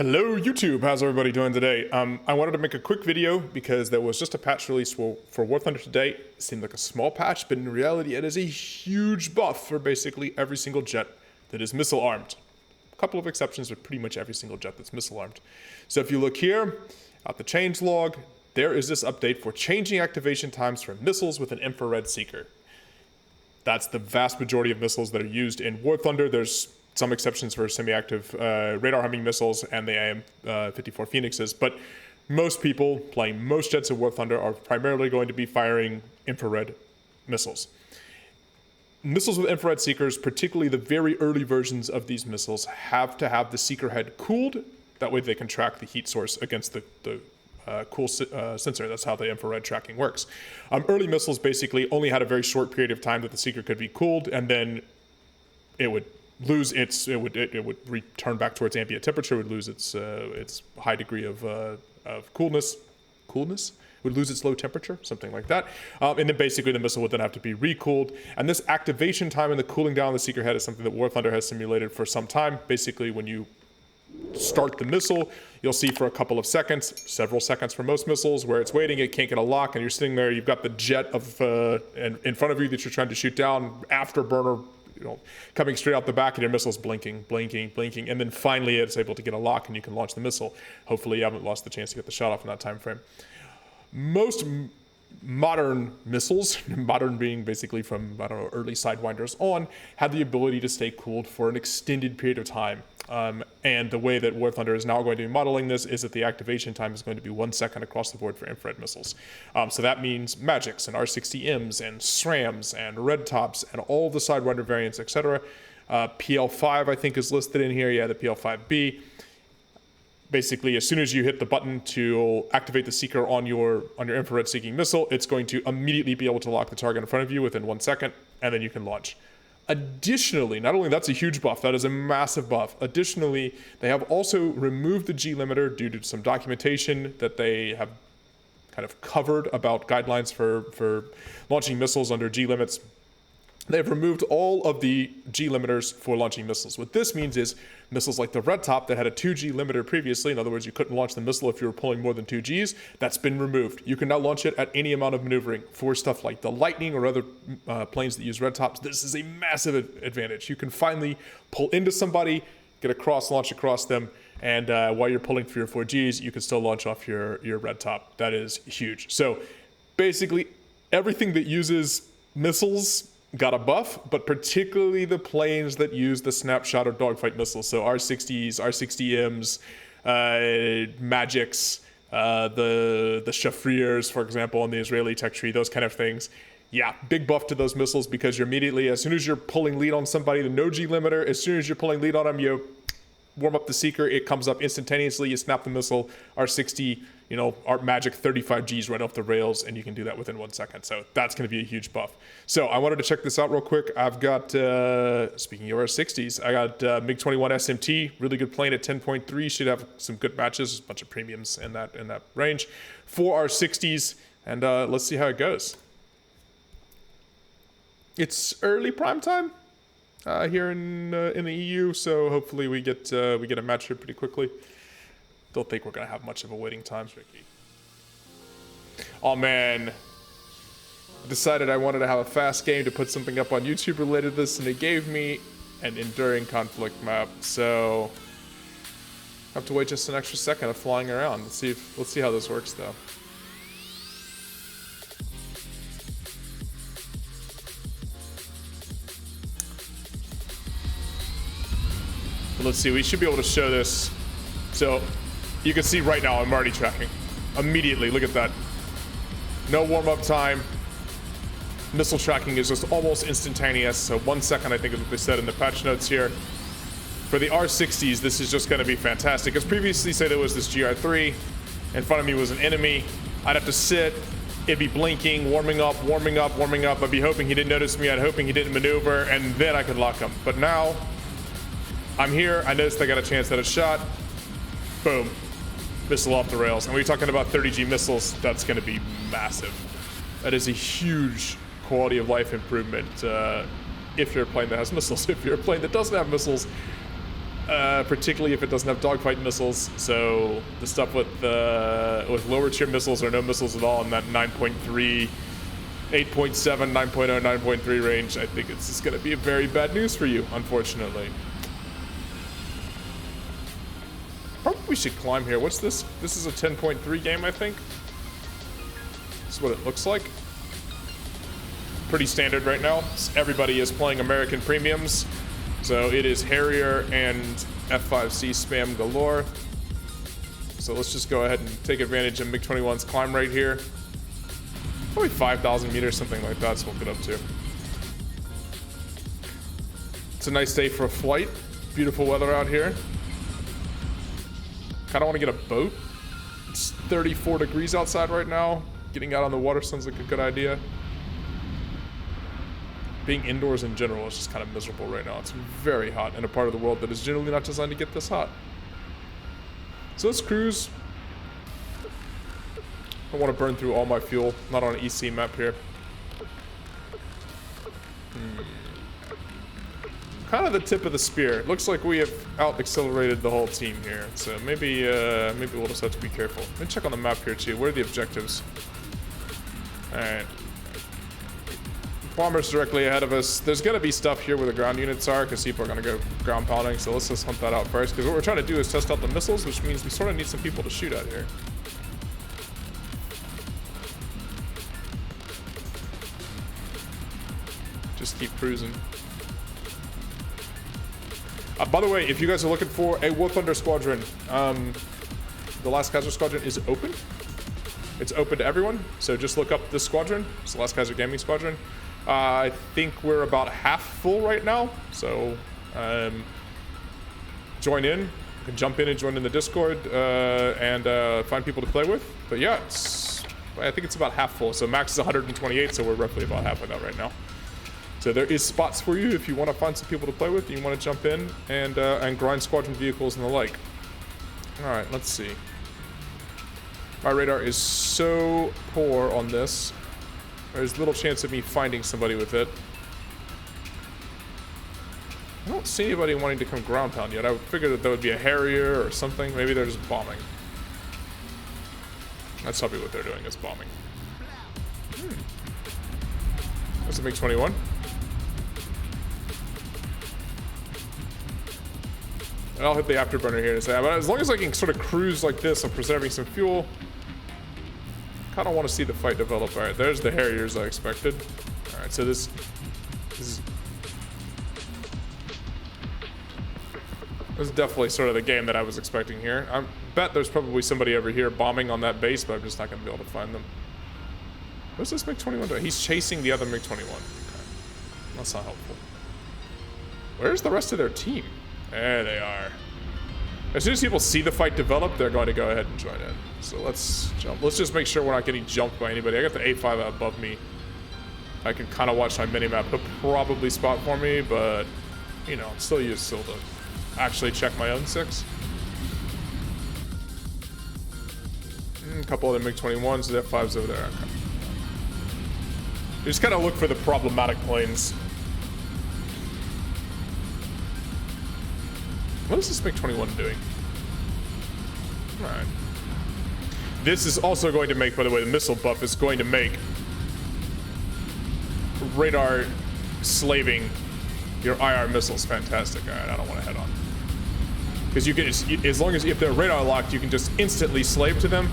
Hello YouTube, how's everybody doing today? I wanted to make a quick video because there was just a patch release for War Thunder today. It seemed like a small patch, but in reality it is a huge buff for basically every single jet that is missile armed. A couple of exceptions, but pretty much every single jet that's missile armed. So if you look here at the change log, there is this update for changing activation times for missiles with an infrared seeker. That's the vast majority of missiles that are used in War Thunder. There's some exceptions for semi-active radar homing missiles and the AM-54 Phoenixes, but most people playing most jets of War Thunder are primarily going to be firing infrared missiles. Missiles with infrared seekers, particularly the very early versions of these missiles, have to have the seeker head cooled. That way they can track the heat source against the cool sensor. That's how the infrared tracking works. Early missiles basically only had a very short period of time that the seeker could be cooled, and then it would lose its, it would return back towards ambient temperature, would lose its high degree of coolness, would lose its low temperature, something like that. And then basically the missile would then have to be recooled. And this activation time and the cooling down of the seeker head is something that War Thunder has simulated for some time. Basically, when you start the missile, you'll see for a couple of seconds, several seconds for most missiles, where it's waiting, it can't get a lock, and you're sitting there, you've got the jet of in front of you that you're trying to shoot down, afterburner, coming straight out the back, and your missile's blinking, and then finally it's able to get a lock and you can launch the missile. Hopefully you haven't lost the chance to get the shot off in that time frame. Most modern missiles, modern being basically from, I don't know, early Sidewinders on, had the ability to stay cooled for an extended period of time. And the way that War Thunder is now going to be modeling this is that the activation time is going to be 1 second across the board for infrared missiles. So that means Magics and R60Ms and SRAMs and Red Tops and all the Sidewinder variants, etc. PL5 I think is listed in here. Yeah, the PL5B. Basically, as soon as you hit the button to activate the seeker on your infrared seeking missile, it's going to immediately be able to lock the target in front of you within 1 second, and then you can launch. Additionally, not only that's a huge buff, that is a massive buff. Additionally, they have also removed the G limiter due to some documentation that they have kind of covered about guidelines for launching missiles under G limits. They've removed all of the G limiters for launching missiles. What this means is missiles like the Red Top that had a 2G limiter previously, in other words, you couldn't launch the missile if you were pulling more than 2 Gs, that's been removed. You can now launch it at any amount of maneuvering. For stuff like the Lightning or other planes that use Red Tops, this is a massive advantage. You can finally pull into somebody, get a cross launch across them, and while you're pulling 3 or 4 Gs, you can still launch off your Red Top. That is huge. So basically, everything that uses missiles got a buff, but particularly the planes that use the snapshot or dogfight missiles. So R60s, R60Ms, Magics, the Shafriers, for example, on the Israeli tech tree, those kind of things. Yeah, big buff to those missiles because you're immediately, as soon as you're pulling lead on somebody, the no G limiter, as soon as you're pulling lead on them, you warm up the seeker, it comes up instantaneously, you snap the missile, R60, our magic 35 Gs right off the rails, and you can do that within 1 second. So that's going to be a huge buff. So I wanted to check this out real quick. I've got, speaking of R60s, I got MiG-21 SMT, really good plane at 10.3, should have some good matches, a bunch of premiums in that range. 4 R60s, and let's see how it goes. It's early prime time here in the EU, so hopefully we get a match here pretty quickly. Don't think we're gonna have much of a waiting time. Oh man, decided I wanted to have a fast game to put something up on YouTube related to this, and it gave me an enduring conflict map. So I have to wait just an extra second of flying around. Let's see how this works though. Let's see, we should be able to show this. So you can see right now I'm already tracking. Immediately, look at that. No warm-up time. Missile tracking is just almost instantaneous. So 1 second, I think is what they said in the patch notes here. For the R60s, this is just gonna be fantastic. As previously said, there was this GR3. In front of me was an enemy. I'd have to sit, it'd be blinking, warming up. I'd be hoping he didn't notice me, I'd hoping he didn't maneuver, and then I could lock him. But now, I'm here, I noticed I got a chance at a shot. Boom. Missile off the rails. And we're talking about 30G missiles, that's gonna be massive. That is a huge quality of life improvement if you're a plane that has missiles. If you're a plane that doesn't have missiles, particularly if it doesn't have dogfight missiles. So the stuff with lower tier missiles or no missiles at all in that 9.3, 8.7, 9.0, 9.3 range, I think it's just going to be a very bad news for you, unfortunately. Probably we should climb here. What's this? This is a 10.3 game, I think. This is what it looks like. Pretty standard right now. Everybody is playing American premiums. So it is Harrier and F5C spam galore. So let's just go ahead and take advantage of MiG-21's climb rate here. Probably 5,000 meters, something like that's what we'll get up to. It's a nice day for a flight. Beautiful weather out here. Kind of want to get a boat. It's 34 degrees outside right now. Getting out on the water sounds like a good idea. Being indoors in general is just kind of miserable right now. It's very hot in a part of the world that is generally not designed to get this hot. So let's cruise. I want to burn through all my fuel. Not on an EC map here. Kind of the tip of the spear. It looks like we have out-accelerated the whole team here. So maybe we'll just have to be careful. Let me check on the map here too. What are the objectives? Alright. Bombers directly ahead of us. There's going to be stuff here where the ground units are because people are going to go ground pounding. So let's just hunt that out first. Because what we're trying to do is test out the missiles, which means we sort of need some people to shoot at here. Just keep cruising. By the way, if you guys are looking for a War Thunder Squadron, the LastKaiser Squadron is open. It's open to everyone. So just look up this squadron. It's the LastKaiser Gaming Squadron. I think we're about half full right now, so join in. You can jump in and join in the Discord and find people to play with. But yeah, I think it's about half full. So max is 128, so we're roughly about halfway that right now. So there is spots for you if you want to find some people to play with. You want to jump in and grind squadron vehicles and the like. All right, let's see. My radar is so poor on this. There's little chance of me finding somebody with it. I don't see anybody wanting to come ground pound yet. I would figure that there would be a Harrier or something. Maybe they're just bombing. That's probably what they're doing, is bombing. That's a MiG-21. I'll hit the afterburner here to say, but as long as I can sort of cruise like this, I'm preserving some fuel. Kind of want to see the fight develop. All right, there's the Harriers I expected. All right, so this is definitely sort of the game that I was expecting here. I bet there's probably somebody over here bombing on that base, but I'm just not going to be able to find them. What's this MiG-21 doing? He's chasing the other MiG-21. Okay. That's not helpful. Where's the rest of their team? There they are. As soon as people see the fight develop, they're going to go ahead and join in. So let's jump. Let's just make sure we're not getting jumped by anybody. I got the A5 above me. I can kind of watch my minimap. He'll probably spot for me, but, you know, I'm still used to actually check my own 6. A couple of the MiG-21s, the F5's over there. Okay. You just kind of look for the problematic planes. What is this MiG-21 doing? Alright. This is also going to make, by the way, the missile buff is going to make radar slaving your IR missiles fantastic. Alright, I don't want to head on. Because you can, as long as if they're radar locked, you can just instantly slave to them.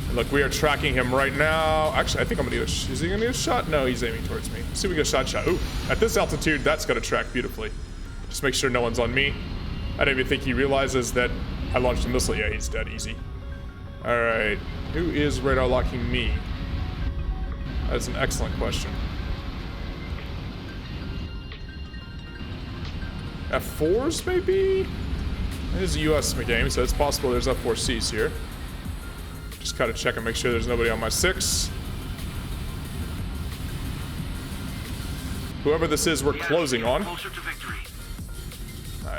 And look, we are tracking him right now. Actually, I think I'm gonna need is he gonna need a shot? No, he's aiming towards me. Let's see if we get a shot. Ooh, at this altitude, that's gonna track beautifully. Just make sure no one's on me. I don't even think he realizes that I launched a missile. Yeah, he's dead easy. All right, who is radar locking me? That's an excellent question. F4s, maybe? This is a US game, so it's possible there's F4Cs here. Just gotta check and make sure there's nobody on my 6. Whoever this is, we're closing on.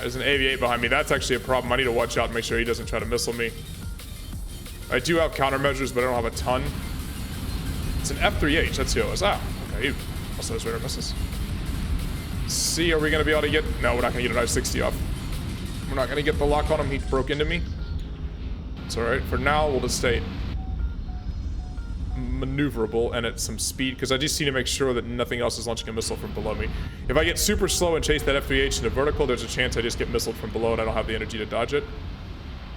There's an AV-8 behind me. That's actually a problem. I need to watch out and make sure he doesn't try to missile me. I do have countermeasures, but I don't have a ton. It's an F3H. That's who it was. Ah, okay. Also has radar misses. see, are we gonna be able to get... No, we're not gonna get an R60 off. We're not gonna get the lock on him. He broke into me. It's alright. For now, we'll just stay maneuverable and at some speed, because I just need to make sure that nothing else is launching a missile from below me. If I get super slow and chase that F3H into vertical, there's a chance I just get missiled from below and I don't have the energy to dodge it.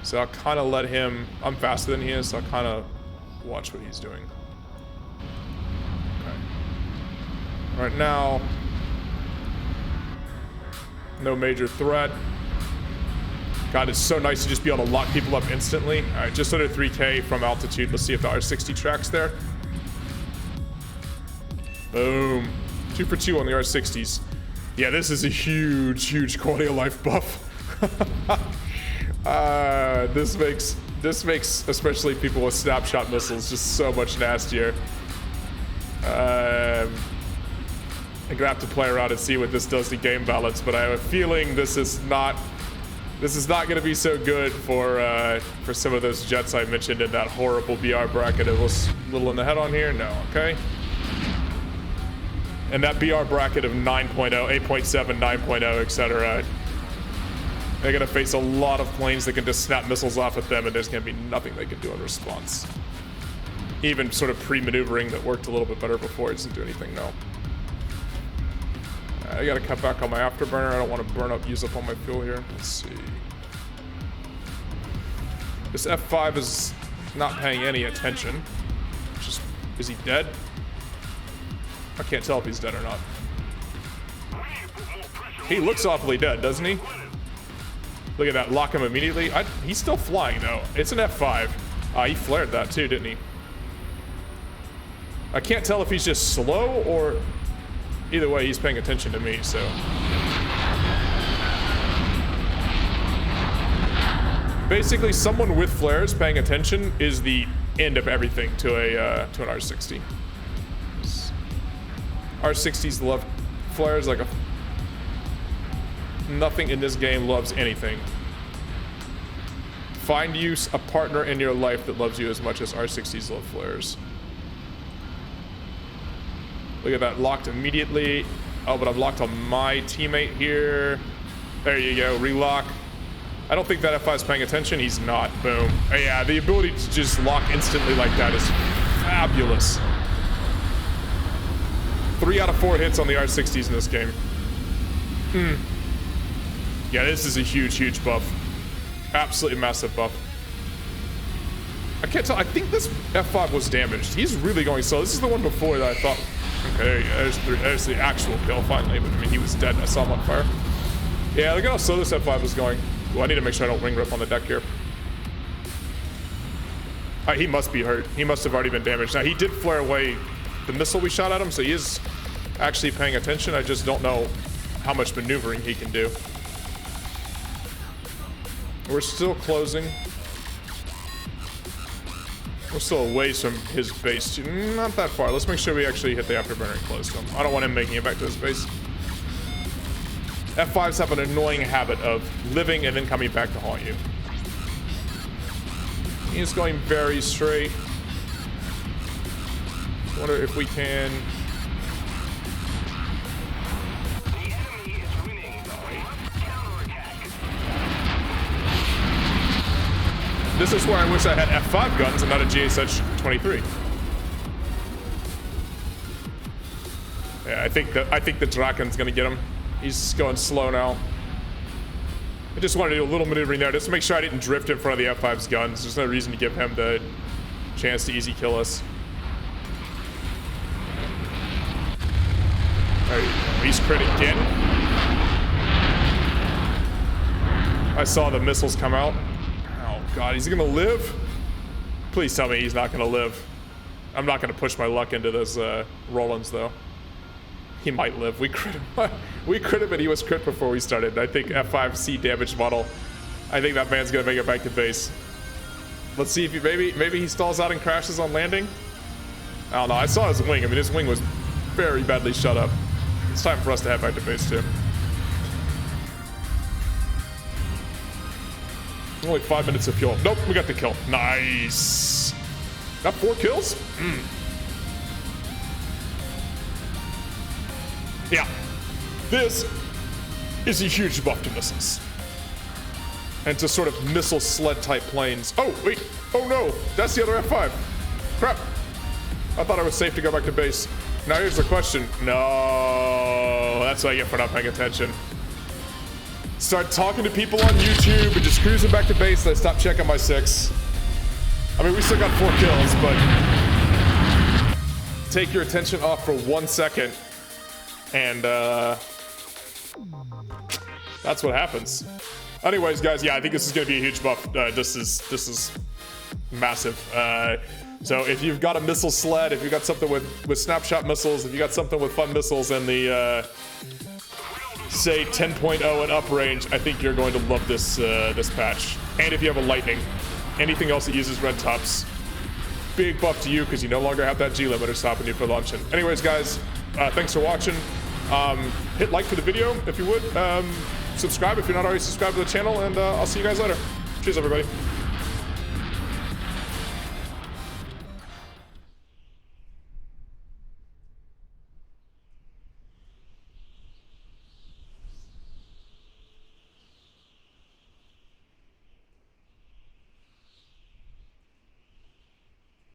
So I'll kind of let him... I'm faster than he is, so I'll kind of watch what he's doing. Okay. Right now, no major threat. God, it's so nice to just be able to lock people up instantly. All right, just under 3K from altitude. Let's see if the R60 tracks there. Boom. 2 for 2 on the R60s. Yeah, this is a huge, huge quality of life buff. This makes especially people with snapshot missiles just so much nastier. I'm gonna have to play around and see what this does to game balance, but I have a feeling this is not going to be so good for some of those jets I mentioned in that horrible BR bracket. It was a little in the head on here. No, okay. And that BR bracket of 9.0, 8.7, 9.0, etc. They're going to face a lot of planes that can just snap missiles off at them, and there's going to be nothing they can do in response. Even sort of pre-maneuvering that worked a little bit better before, it doesn't do anything, no. I gotta cut back on my afterburner. I don't want to use up all my fuel here. Let's see. This F5 is not paying any attention. Is he dead? I can't tell if he's dead or not. He looks awfully dead, doesn't he? Look at that, lock him immediately. He's still flying though. It's an F5. He flared that too, didn't he? I can't tell if he's just slow or... Either way, he's paying attention to me, so... Basically, someone with flares paying attention is the end of everything to an R60. R60s love flares like a... Nothing in this game loves anything. Find you a partner in your life that loves you as much as R60s love flares. Look at that, locked immediately. Oh, but I'm locked on my teammate here. There you go, relock. I don't think that F5 is paying attention. He's not. Boom. Oh, yeah, the ability to just lock instantly like that is fabulous. 3 out of 4 hits on the R60s in this game. Yeah, this is a huge, huge buff. Absolutely massive buff. I can't tell. I think this F5 was damaged. He's really going slow. This is the one before that I thought... Okay, there's the actual kill finally, but I mean, he was dead and I saw him on fire. Yeah, look at how slow this F5 is going. Well, I need to make sure I don't wing rip on the deck here. He must be hurt. He must have already been damaged. Now, he did flare away the missile we shot at him, so he is actually paying attention. I just don't know how much maneuvering he can do. We're still closing. We're still a ways from his base. Not that far. Let's make sure we actually hit the afterburner and close to him. I don't want him making it back to his base. F5s have an annoying habit of living and then coming back to haunt you. He's going very straight. I wonder if we can... This is where I wish I had F5 guns and not a GSH-23. Yeah, I think the Draken's gonna get him. He's going slow now. I just wanted to do a little maneuvering there just to make sure I didn't drift in front of the F5's guns. There's no reason to give him the chance to easy kill us. Alright, he's crit again. I saw the missiles come out. Oh god, he's gonna live? Please tell me he's not gonna live. I'm not gonna push my luck into those Rollins though. He might live. We crit him. We crit him and he was crit before we started. I think F5C damage model. I think that man's gonna make it back to base. Let's see if he maybe he stalls out and crashes on landing. I don't know. I saw his wing. I mean, his wing was very badly shut up. It's time for us to head back to base too. Only 5 minutes of fuel. Nope, we got the kill. Nice. Got 4 kills? Yeah. This is a huge buff to missiles. And to sort of missile sled type planes. Oh, wait. Oh no, that's the other F5. Crap. I thought I was safe to go back to base. Now here's the question. No, that's what I get for not paying attention. Start talking to people on YouTube and just cruising back to base and I stop checking my 6. I mean, we still got 4 kills, but take your attention off for 1 second and that's what happens. Anyways, guys, yeah, I think this is gonna be a huge buff. This is massive. So if you've got a missile sled, if you've got something with snapshot missiles, if you got something with fun missiles and the say 10.0 and up range, I think you're going to love this this patch. And if you have a lightning, anything else that uses red tops, big buff to you because you no longer have that G limiter stopping you from launching. Anyways, guys, thanks for watching. Hit like for the video if you would. Subscribe if you're not already subscribed to the channel, and I'll see you guys later. Cheers, everybody.